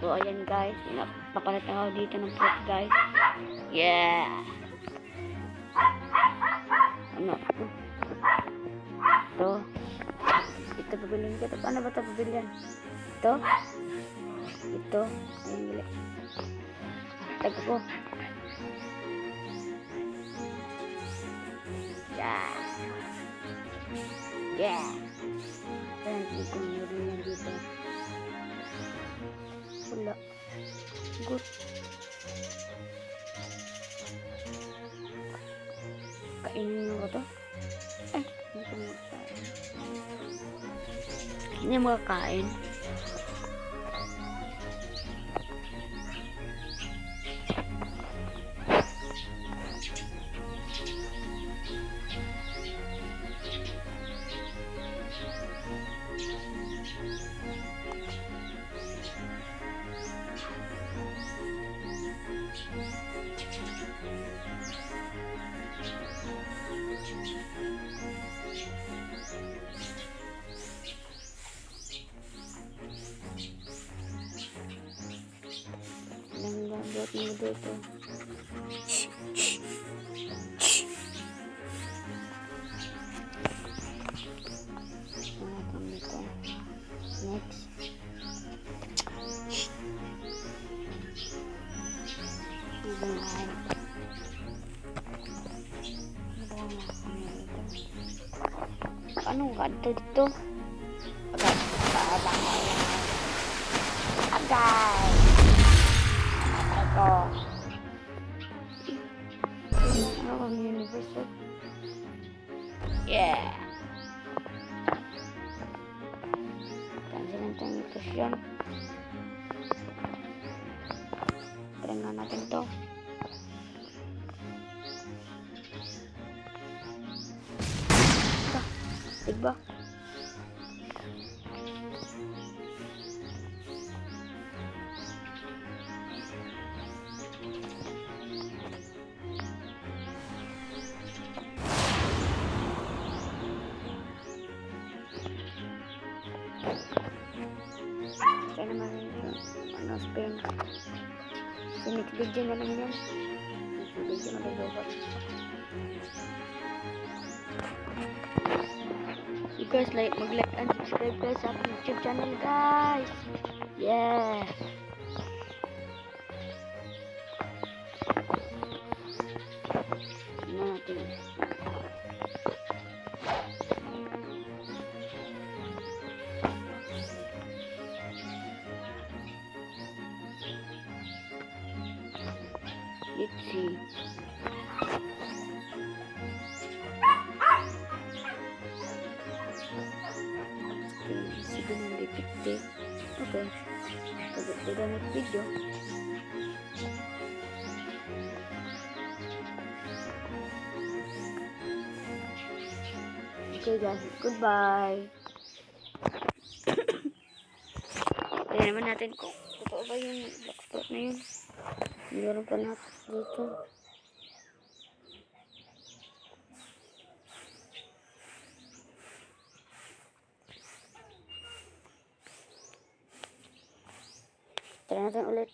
So, ayan guys. Papalit na ako dito ng fruit guys. Yeah! Ano? Ito. Ito pabilin ko. Paano ba ito pabilin? Ito. Ito. Ayun gila. Tago ko. Yeah! Yeah! Ayan, dito. Meron yan dito. Wala. Good. Kainin mo ko to. Ay, hindi ko makakain. Hindi mo makakain. Buat mo dito. Next. Anong kanto dito? Agay! Ito. Ano kami universe? Yeah! Cancel ang tayong ikusyon. Try nga natin to. Diba? Kaya naman yun, ano, spin. Next video na lang yan. Next video na lang. You guys, mag-like and subscribe guys sa aking YouTube channel guys. Yeah. Natin. Let's see. Sige nang dipikti. Okay. Pagod na video. Okay guys, goodbye. Kaya naman natin kung totoo ba yung blackspot na yun. Meron pa natin dito. Try natin ulit.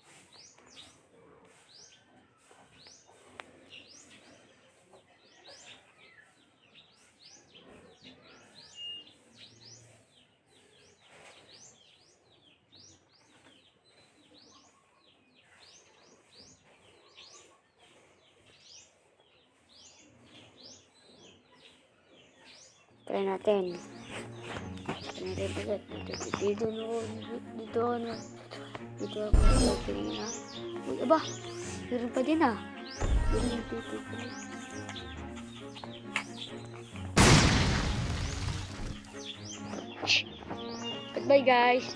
Try natin. Dito ako kanina. Uy, aba! Meron pa din ah. Dito. Goodbye guys.